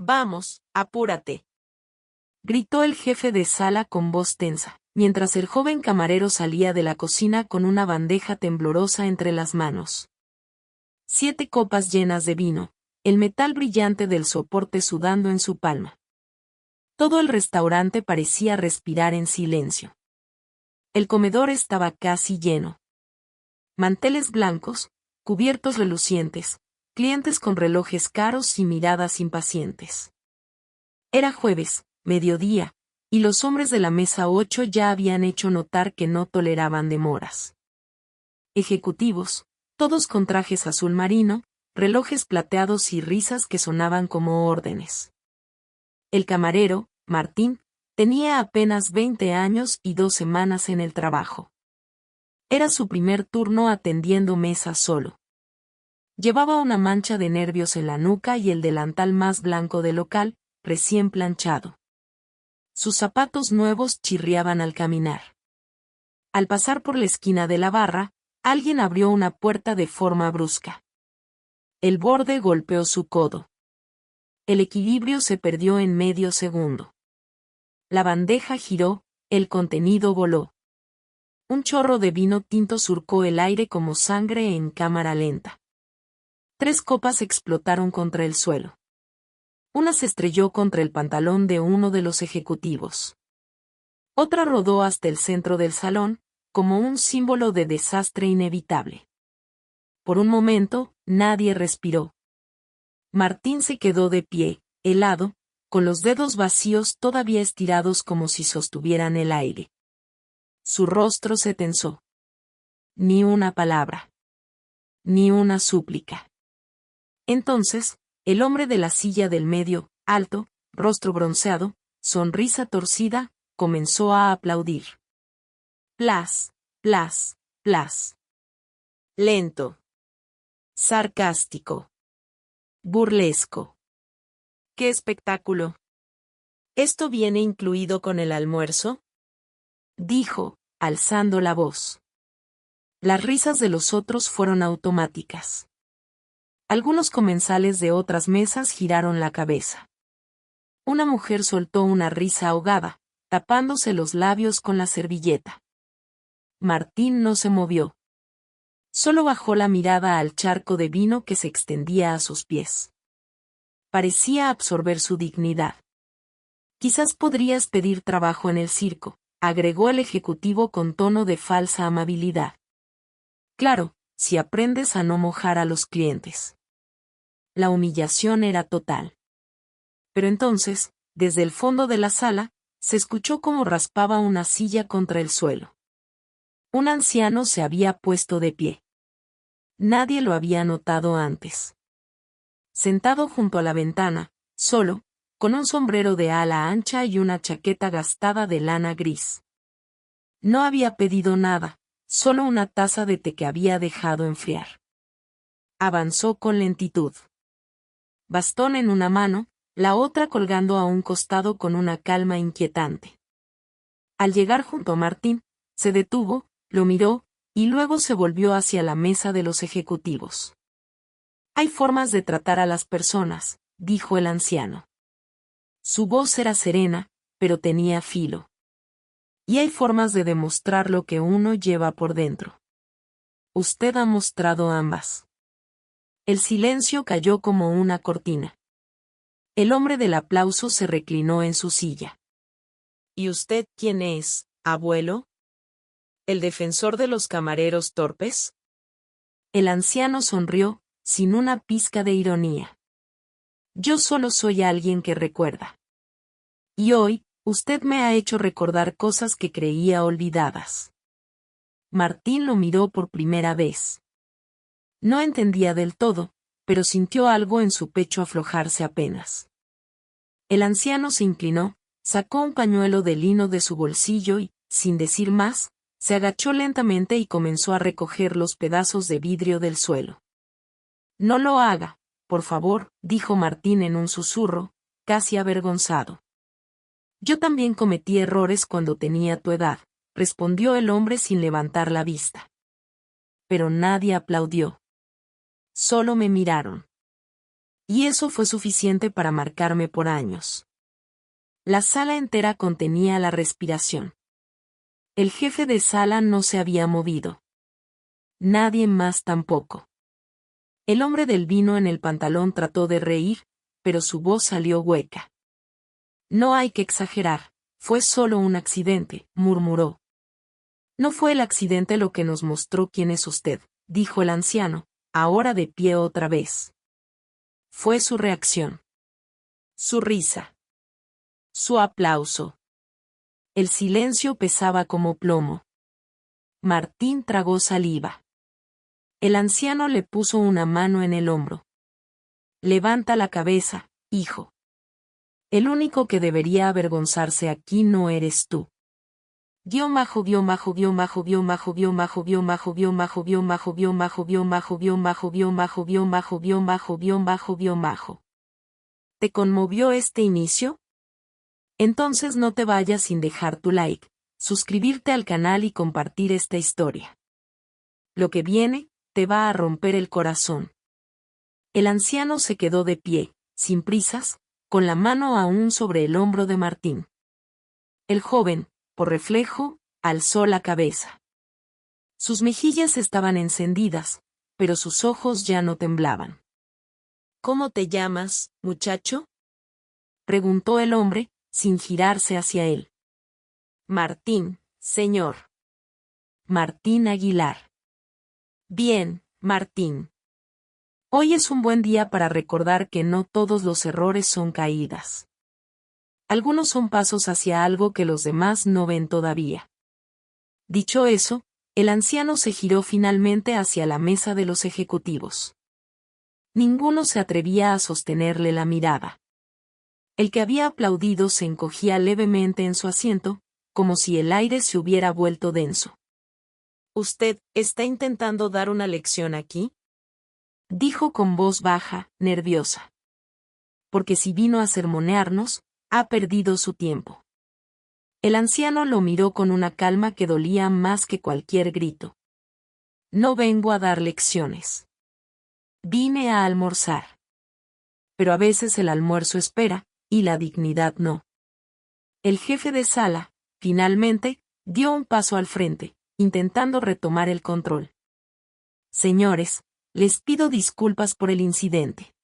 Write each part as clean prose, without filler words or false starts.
Vamos, apúrate, gritó el jefe de sala con voz tensa, mientras el joven camarero salía de la cocina con una bandeja temblorosa entre las manos. 7 copas llenas de vino, el metal brillante del soporte sudando en su palma. Todo el restaurante parecía respirar en silencio. El comedor estaba casi lleno. Manteles blancos, cubiertos relucientes, clientes con relojes caros y miradas impacientes. Era jueves, mediodía, y los hombres de la mesa 8 ya habían hecho notar que no toleraban demoras. Ejecutivos, todos con trajes azul marino, relojes plateados y risas que sonaban como órdenes. El camarero, Martín, tenía apenas 20 años y 2 semanas en el trabajo. Era su primer turno atendiendo mesa solo. Llevaba una mancha de nervios en la nuca y el delantal más blanco del local, recién planchado. Sus zapatos nuevos chirriaban al caminar. Al pasar por la esquina de la barra, alguien abrió una puerta de forma brusca. El borde golpeó su codo. El equilibrio se perdió en medio segundo. La bandeja giró, el contenido voló. Un chorro de vino tinto surcó el aire como sangre en cámara lenta. 3 copas explotaron contra el suelo. Una se estrelló contra el pantalón de uno de los ejecutivos. Otra rodó hasta el centro del salón, como un símbolo de desastre inevitable. Por un momento, nadie respiró. Martín se quedó de pie, helado, con los dedos vacíos todavía estirados como si sostuvieran el aire. Su rostro se tensó. Ni una palabra. Ni una súplica. Entonces, el hombre de la silla del medio, alto, rostro bronceado, sonrisa torcida, comenzó a aplaudir. Plas, plas, plas. lento, Sarcástico. Burlesco. ¡qué espectáculo! ¿Esto viene incluido con el almuerzo?, dijo, alzando la voz. Las risas de los otros fueron automáticas. Algunos comensales de otras mesas giraron la cabeza. Una mujer soltó una risa ahogada, tapándose los labios con la servilleta. Martín no se movió. Solo bajó la mirada al charco de vino que se extendía a sus pies. Parecía absorber su dignidad. Quizás podrías pedir trabajo en el circo, agregó el ejecutivo con tono de falsa amabilidad. Claro, si aprendes a no mojar a los clientes. La humillación era total. Pero entonces, desde el fondo de la sala, se escuchó cómo raspaba una silla contra el suelo. Un anciano se había puesto de pie. Nadie lo había notado antes. Sentado junto a la ventana, solo, con un sombrero de ala ancha y una chaqueta gastada de lana gris. No había pedido nada, solo una taza de té que había dejado enfriar. Avanzó con lentitud. Bastón en una mano, la otra colgando a un costado con una calma inquietante. Al llegar junto a Martín, se detuvo, lo miró, y luego se volvió hacia la mesa de los ejecutivos. Hay formas de tratar a las personas, dijo el anciano. Su voz era serena, pero tenía filo. Y hay formas de demostrar lo que uno lleva por dentro. Usted ha mostrado ambas. El silencio cayó como una cortina. El hombre del aplauso se reclinó en su silla. ¿Y usted quién es, abuelo? ¿El defensor de los camareros torpes? El anciano sonrió, sin una pizca de ironía. Yo solo soy alguien que recuerda. Y hoy, usted me ha hecho recordar cosas que creía olvidadas. Martín lo miró por primera vez. No entendía del todo, pero sintió algo en su pecho aflojarse apenas. El anciano se inclinó, sacó un pañuelo de lino de su bolsillo y, sin decir más, se agachó lentamente y comenzó a recoger los pedazos de vidrio del suelo. No lo haga, por favor, dijo Martín en un susurro, casi avergonzado. Yo también cometí errores cuando tenía tu edad, respondió el hombre sin levantar la vista. Pero nadie aplaudió. Solo me miraron. Y eso fue suficiente para marcarme por años. La sala entera contenía la respiración. El jefe de sala no se había movido. Nadie más tampoco. El hombre del vino en el pantalón trató de reír, pero su voz salió hueca. No hay que exagerar, fue solo un accidente, murmuró. No fue el accidente lo que nos mostró quién es usted, dijo el anciano, ahora de pie otra vez. Fue su reacción. Su risa. Su aplauso. El silencio pesaba como plomo. Martín tragó saliva. El anciano le puso una mano en el hombro. Levanta la cabeza, hijo. El único que debería avergonzarse aquí no eres tú. Majo. ¿Te conmovió este inicio? Entonces no te vayas sin dejar tu like, suscribirte al canal y compartir esta historia. Lo que viene, te va a romper el corazón. El anciano se quedó de pie, sin prisas, con la mano aún sobre el hombro de Martín. El joven, por reflejo, alzó la cabeza. Sus mejillas estaban encendidas, pero sus ojos ya no temblaban. ¿Cómo te llamas, muchacho?, preguntó el hombre, sin girarse hacia él. Martín, señor. Martín Aguilar. Bien, Martín. Hoy es un buen día para recordar que no todos los errores son caídas. Algunos son pasos hacia algo que los demás no ven todavía. Dicho eso, el anciano se giró finalmente hacia la mesa de los ejecutivos. Ninguno se atrevía a sostenerle la mirada. El que había aplaudido se encogía levemente en su asiento, como si el aire se hubiera vuelto denso. ¿Usted está intentando dar una lección aquí?, dijo con voz baja, nerviosa. Porque si vino a sermonearnos, ha perdido su tiempo. El anciano lo miró con una calma que dolía más que cualquier grito. No vengo a dar lecciones. Vine a almorzar. Pero a veces el almuerzo espera, y la dignidad no. El jefe de sala, finalmente, dio un paso al frente, intentando retomar el control. Señores, les pido disculpas por el incidente.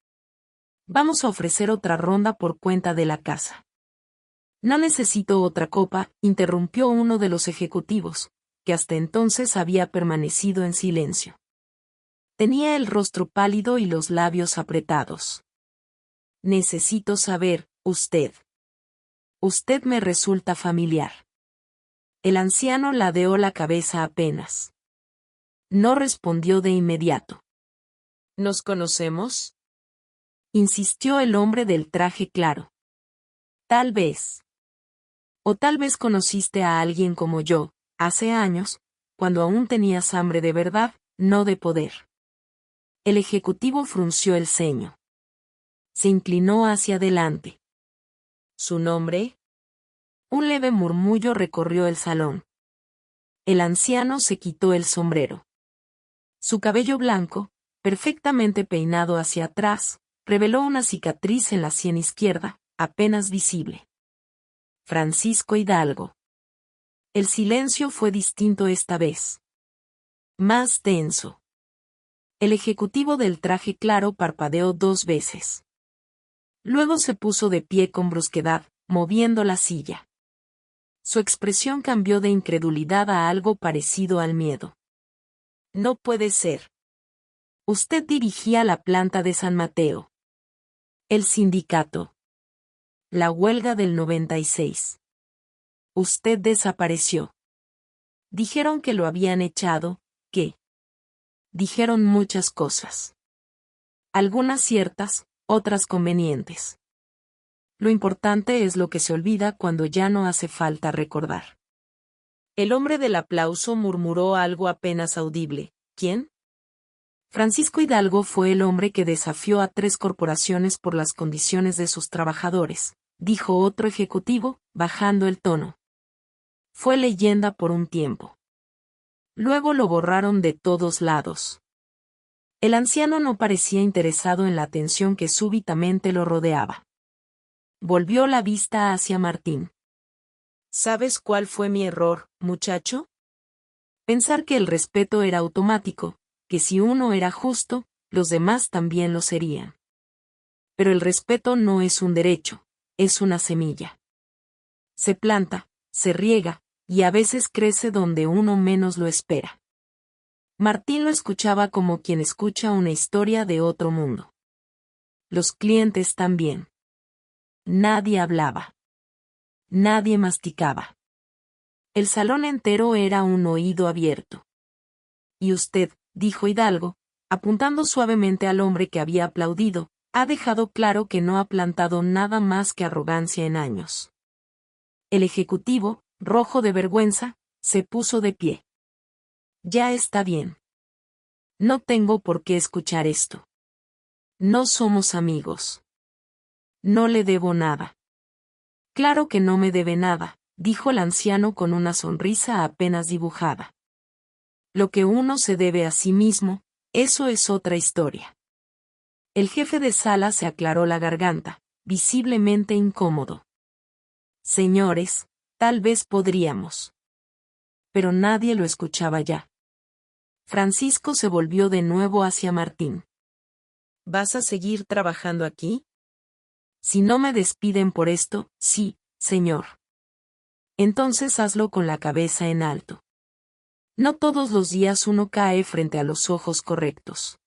Vamos a ofrecer otra ronda por cuenta de la casa. No necesito otra copa, interrumpió uno de los ejecutivos, que hasta entonces había permanecido en silencio. Tenía el rostro pálido y los labios apretados. Necesito saber, usted. Usted me resulta familiar. El anciano ladeó la cabeza apenas. No respondió de inmediato. ¿Nos conocemos?, insistió el hombre del traje claro. Tal vez. O tal vez conociste a alguien como yo, hace años, cuando aún tenías hambre de verdad, no de poder. El ejecutivo frunció el ceño. Se inclinó hacia adelante. ¿Su nombre? Un leve murmullo recorrió el salón. El anciano se quitó el sombrero. Su cabello blanco, perfectamente peinado hacia atrás, reveló una cicatriz en la sien izquierda, apenas visible. Francisco Hidalgo. El silencio fue distinto esta vez. Más denso. El ejecutivo del traje claro parpadeó 2 veces. Luego se puso de pie con brusquedad, moviendo la silla. Su expresión cambió de incredulidad a algo parecido al miedo. No puede ser. Usted dirigía la planta de San Mateo. El sindicato. La huelga del 96. Usted desapareció. Dijeron que lo habían echado, ¿qué? Dijeron muchas cosas. Algunas ciertas, otras convenientes. Lo importante es lo que se olvida cuando ya no hace falta recordar. El hombre del aplauso murmuró algo apenas audible. ¿Quién? Francisco Hidalgo fue el hombre que desafió a 3 corporaciones por las condiciones de sus trabajadores, dijo otro ejecutivo, bajando el tono. Fue leyenda por un tiempo. Luego lo borraron de todos lados. El anciano no parecía interesado en la atención que súbitamente lo rodeaba. Volvió la vista hacia Martín. ¿Sabes cuál fue mi error, muchacho? Pensar que el respeto era automático, que si uno era justo, los demás también lo serían. Pero el respeto no es un derecho, es una semilla. Se planta, se riega, y a veces crece donde uno menos lo espera. Martín lo escuchaba como quien escucha una historia de otro mundo. Los clientes también. Nadie hablaba. Nadie masticaba. El salón entero era un oído abierto. Y usted, dijo Hidalgo, apuntando suavemente al hombre que había aplaudido, ha dejado claro que no ha plantado nada más que arrogancia en años. El ejecutivo, rojo de vergüenza, se puso de pie. Ya está bien. No tengo por qué escuchar esto. No somos amigos. No le debo nada. Claro que no me debe nada, dijo el anciano con una sonrisa apenas dibujada. Lo que uno se debe a sí mismo, eso es otra historia. El jefe de sala se aclaró la garganta, visiblemente incómodo. Señores, tal vez podríamos. Pero nadie lo escuchaba ya. Francisco se volvió de nuevo hacia Martín. ¿Vas a seguir trabajando aquí? Si no me despiden por esto, sí, señor. Entonces hazlo con la cabeza en alto. No todos los días uno cae frente a los ojos correctos.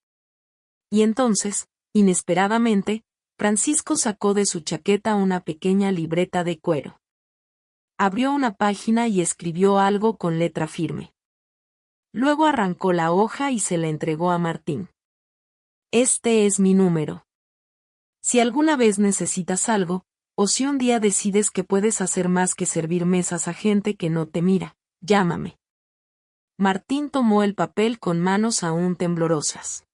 Y entonces, inesperadamente, Francisco sacó de su chaqueta una pequeña libreta de cuero. Abrió una página y escribió algo con letra firme. Luego arrancó la hoja y se la entregó a Martín. Este es mi número. Si alguna vez necesitas algo, o si un día decides que puedes hacer más que servir mesas a gente que no te mira, llámame. Martín tomó el papel con manos aún temblorosas.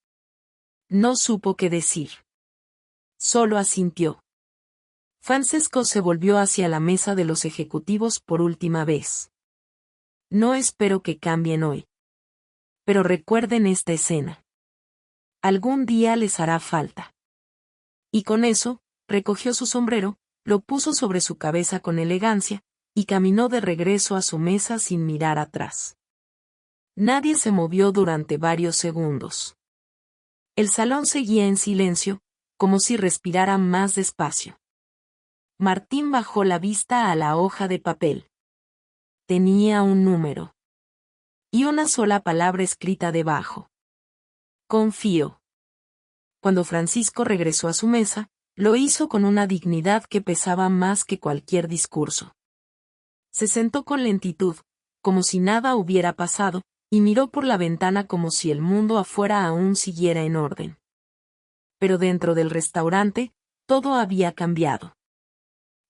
No supo qué decir. Solo asintió. Francisco se volvió hacia la mesa de los ejecutivos por última vez. No espero que cambien hoy. Pero recuerden esta escena. Algún día les hará falta. Y con eso, recogió su sombrero, lo puso sobre su cabeza con elegancia, y caminó de regreso a su mesa sin mirar atrás. Nadie se movió durante varios segundos. El salón seguía en silencio, como si respirara más despacio. Martín bajó la vista a la hoja de papel. Tenía un número. Y una sola palabra escrita debajo. Confío. Cuando Francisco regresó a su mesa, lo hizo con una dignidad que pesaba más que cualquier discurso. Se sentó con lentitud, como si nada hubiera pasado, y miró por la ventana como si el mundo afuera aún siguiera en orden. Pero dentro del restaurante, todo había cambiado.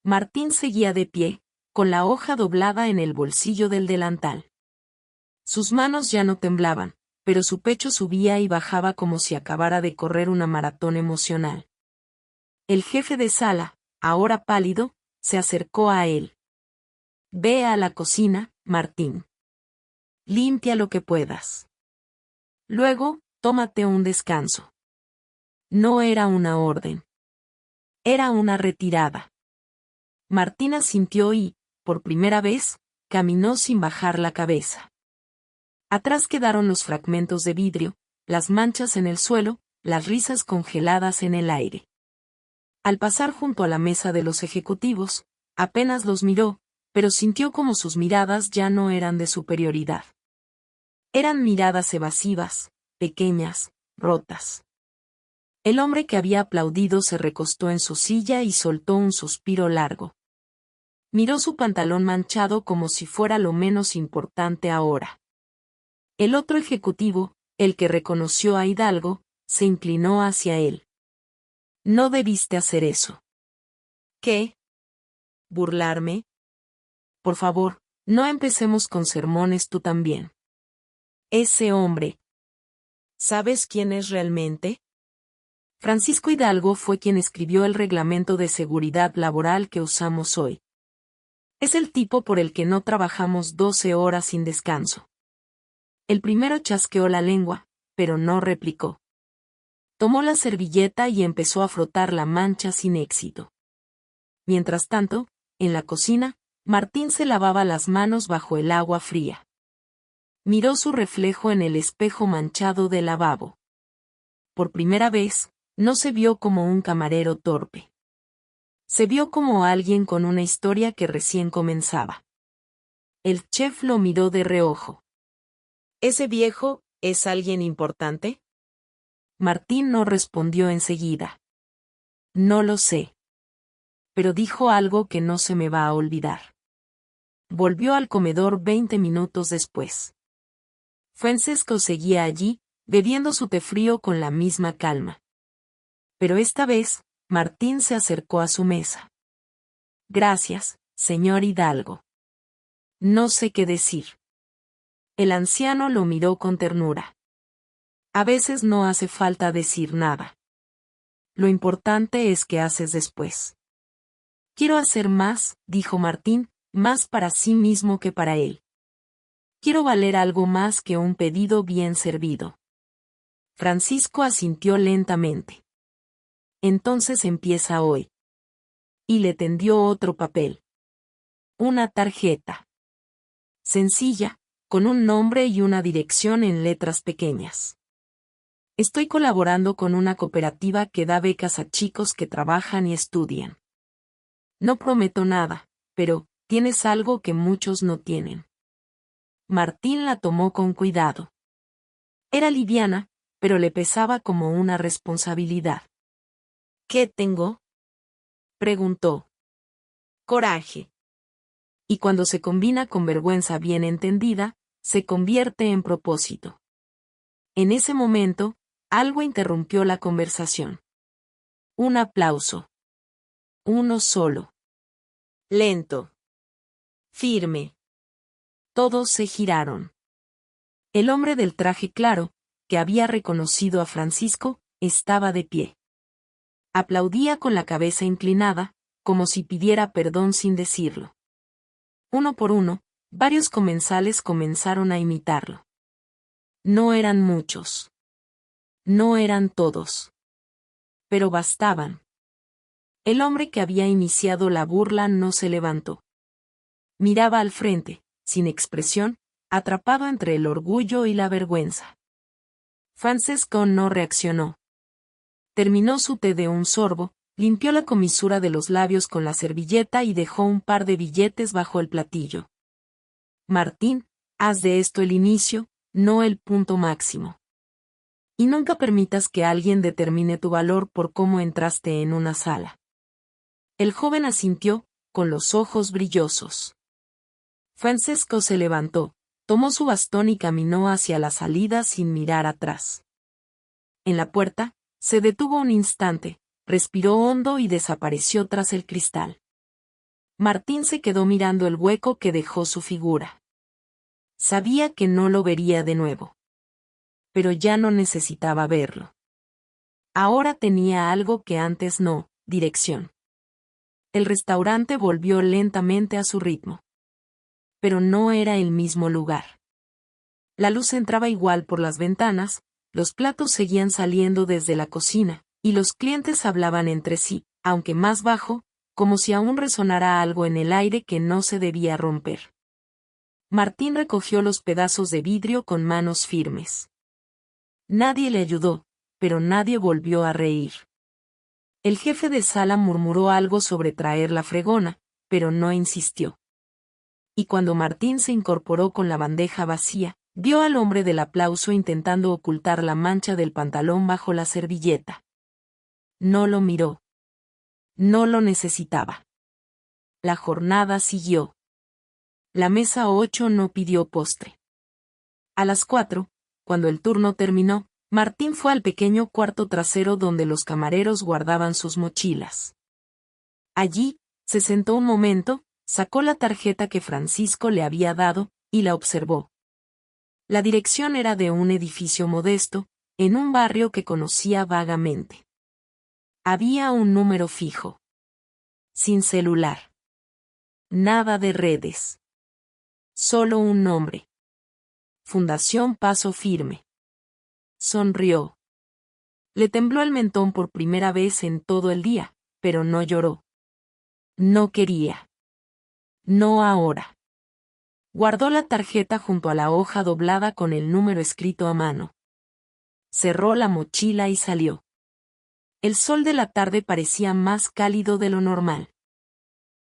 Martín seguía de pie, con la hoja doblada en el bolsillo del delantal. Sus manos ya no temblaban, pero su pecho subía y bajaba como si acabara de correr una maratón emocional. El jefe de sala, ahora pálido, se acercó a él. Ve a la cocina, Martín. Limpia lo que puedas. Luego, tómate un descanso. No era una orden. Era una retirada. Martín asintió y, por primera vez, caminó sin bajar la cabeza. Atrás quedaron los fragmentos de vidrio, las manchas en el suelo, las risas congeladas en el aire. Al pasar junto a la mesa de los ejecutivos, apenas los miró, pero sintió como sus miradas ya no eran de superioridad. Eran miradas evasivas, pequeñas, rotas. El hombre que había aplaudido se recostó en su silla y soltó un suspiro largo. Miró su pantalón manchado como si fuera lo menos importante ahora. El otro ejecutivo, el que reconoció a Hidalgo, se inclinó hacia él. No debiste hacer eso. ¿Qué? ¿Burlarme? Por favor, no empecemos con sermones tú también. Ese hombre. ¿Sabes quién es realmente? Francisco Hidalgo fue quien escribió el reglamento de seguridad laboral que usamos hoy. Es el tipo por el que no trabajamos 12 horas sin descanso. El primero chasqueó la lengua, pero no replicó. Tomó la servilleta y empezó a frotar la mancha sin éxito. Mientras tanto, en la cocina, Martín se lavaba las manos bajo el agua fría. Miró su reflejo en el espejo manchado del lavabo. Por primera vez, no se vio como un camarero torpe. Se vio como alguien con una historia que recién comenzaba. El chef lo miró de reojo. ¿Ese viejo es alguien importante? Martín no respondió enseguida. No lo sé. Pero dijo algo que no se me va a olvidar. Volvió al comedor 20 minutos después. Francesco seguía allí, bebiendo su té frío con la misma calma. Pero esta vez, Martín se acercó a su mesa. Gracias, señor Hidalgo. No sé qué decir. El anciano lo miró con ternura. A veces no hace falta decir nada. Lo importante es qué haces después. Quiero hacer más, dijo Martín, más para sí mismo que para él. Quiero valer algo más que un pedido bien servido. Francisco asintió lentamente. Entonces empieza hoy. Y le tendió otro papel. Una tarjeta. Sencilla, con un nombre y una dirección en letras pequeñas. Estoy colaborando con una cooperativa que da becas a chicos que trabajan y estudian. No prometo nada, pero tienes algo que muchos no tienen. Martín la tomó con cuidado. Era liviana, pero le pesaba como una responsabilidad. ¿Qué tengo? Preguntó. Coraje. Y cuando se combina con vergüenza bien entendida, se convierte en propósito. En ese momento, algo interrumpió la conversación. Un aplauso. Uno solo. Lento. Firme. Todos se giraron. El hombre del traje claro, que había reconocido a Francisco, estaba de pie. Aplaudía con la cabeza inclinada, como si pidiera perdón sin decirlo. Uno por uno, varios comensales comenzaron a imitarlo. No eran muchos. No eran todos. Pero bastaban. El hombre que había iniciado la burla no se levantó. Miraba al frente, sin expresión, atrapado entre el orgullo y la vergüenza. Francesco no reaccionó. Terminó su té de un sorbo, limpió la comisura de los labios con la servilleta y dejó un par de billetes bajo el platillo. Martín, haz de esto el inicio, no el punto máximo. Y nunca permitas que alguien determine tu valor por cómo entraste en una sala. El joven asintió, con los ojos brillosos. Francesco se levantó, tomó su bastón y caminó hacia la salida sin mirar atrás. En la puerta, se detuvo un instante, respiró hondo y desapareció tras el cristal. Martín se quedó mirando el hueco que dejó su figura. Sabía que no lo vería de nuevo. Pero ya no necesitaba verlo. Ahora tenía algo que antes no, dirección. El restaurante volvió lentamente a su ritmo. Pero no era el mismo lugar. La luz entraba igual por las ventanas, los platos seguían saliendo desde la cocina, y los clientes hablaban entre sí, aunque más bajo, como si aún resonara algo en el aire que no se debía romper. Martín recogió los pedazos de vidrio con manos firmes. Nadie le ayudó, pero nadie volvió a reír. El jefe de sala murmuró algo sobre traer la fregona, pero no insistió. Y cuando Martín se incorporó con la bandeja vacía, vio al hombre del aplauso intentando ocultar la mancha del pantalón bajo la servilleta. No lo miró. No lo necesitaba. La jornada siguió. La mesa 8 no pidió postre. A las 4, cuando el turno terminó, Martín fue al pequeño cuarto trasero donde los camareros guardaban sus mochilas. Allí, se sentó un momento, sacó la tarjeta que Francisco le había dado, y la observó. La dirección era de un edificio modesto, en un barrio que conocía vagamente. Había un número fijo. Sin celular. Nada de redes. Solo un nombre. Fundación Paso Firme. Sonrió. Le tembló el mentón por primera vez en todo el día, pero no lloró. No quería. No ahora. Guardó la tarjeta junto a la hoja doblada con el número escrito a mano. Cerró la mochila y salió. El sol de la tarde parecía más cálido de lo normal.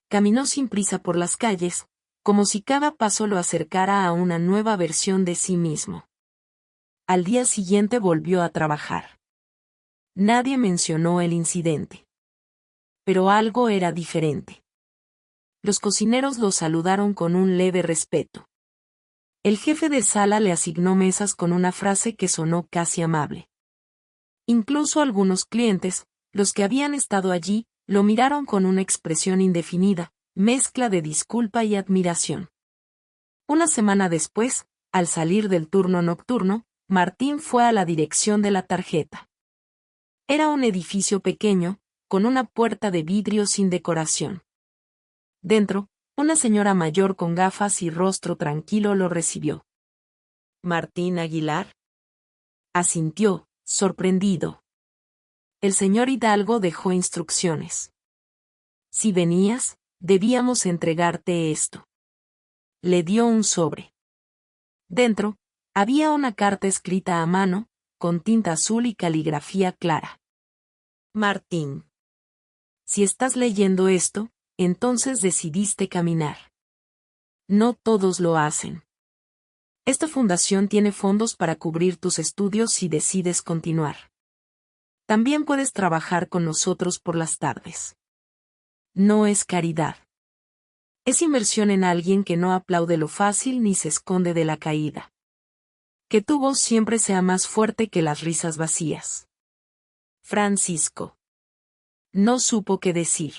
Caminó sin prisa por las calles, como si cada paso lo acercara a una nueva versión de sí mismo. Al día siguiente volvió a trabajar. Nadie mencionó el incidente. Pero algo era diferente. Los cocineros lo saludaron con un leve respeto. El jefe de sala le asignó mesas con una frase que sonó casi amable. Incluso algunos clientes, los que habían estado allí, lo miraron con una expresión indefinida, mezcla de disculpa y admiración. Una semana después, al salir del turno nocturno, Martín fue a la dirección de la tarjeta. Era un edificio pequeño, con una puerta de vidrio sin decoración. Dentro, una señora mayor con gafas y rostro tranquilo lo recibió. ¿Martín Aguilar? Asintió, sorprendido. El señor Hidalgo dejó instrucciones. Si venías, debíamos entregarte esto. Le dio un sobre. Dentro, había una carta escrita a mano, con tinta azul y caligrafía clara. Martín. Si estás leyendo esto, entonces decidiste caminar. No todos lo hacen. Esta fundación tiene fondos para cubrir tus estudios si decides continuar. También puedes trabajar con nosotros por las tardes. No es caridad. Es inversión en alguien que no aplaude lo fácil ni se esconde de la caída. Que tu voz siempre sea más fuerte que las risas vacías. Francisco. No supo qué decir.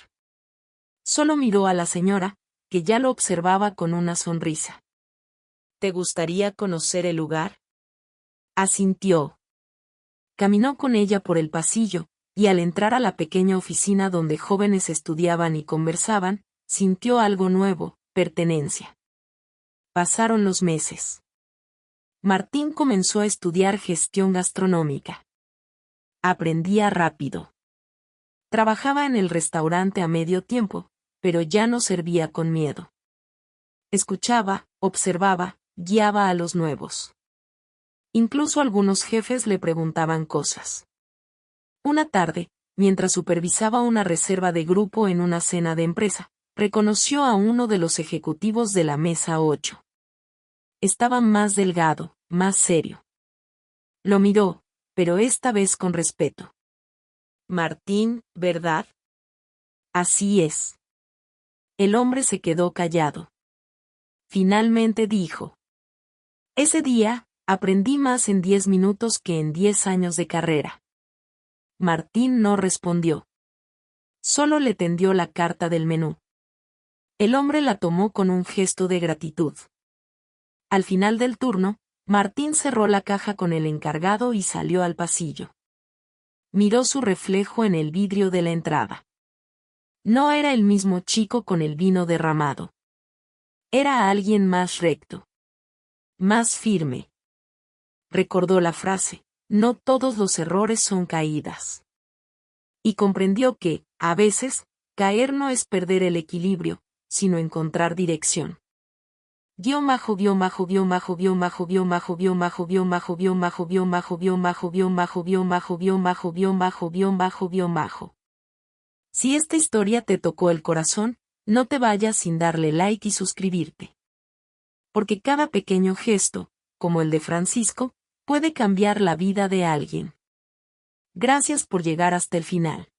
Solo miró a la señora, que ya lo observaba con una sonrisa. ¿Te gustaría conocer el lugar? Asintió. Caminó con ella por el pasillo, y al entrar a la pequeña oficina donde jóvenes estudiaban y conversaban, sintió algo nuevo, pertenencia. Pasaron los meses. Martín comenzó a estudiar gestión gastronómica. Aprendía rápido. Trabajaba en el restaurante a medio tiempo, pero ya no servía con miedo. Escuchaba, observaba, guiaba a los nuevos. Incluso algunos jefes le preguntaban cosas. Una tarde, mientras supervisaba una reserva de grupo en una cena de empresa, reconoció a uno de los ejecutivos de la mesa 8. Estaba más delgado, más serio. Lo miró, pero esta vez con respeto. Martín, ¿verdad? Así es. El hombre se quedó callado. Finalmente dijo. Ese día, aprendí más en 10 minutos que en 10 años de carrera. Martín no respondió. Solo le tendió la carta del menú. El hombre la tomó con un gesto de gratitud. Al final del turno, Martín cerró la caja con el encargado y salió al pasillo. Miró su reflejo en el vidrio de la entrada. No era el mismo chico con el vino derramado. Era alguien más recto. Más firme. Recordó la frase, no todos los errores son caídas. Y comprendió que, a veces, caer no es perder el equilibrio, sino encontrar dirección. Si esta historia te tocó el corazón, no te vayas sin darle like y suscribirte. Porque cada pequeño gesto, como el de Francisco, puede cambiar la vida de alguien. Gracias por llegar hasta el final.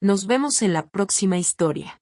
Nos vemos en la próxima historia.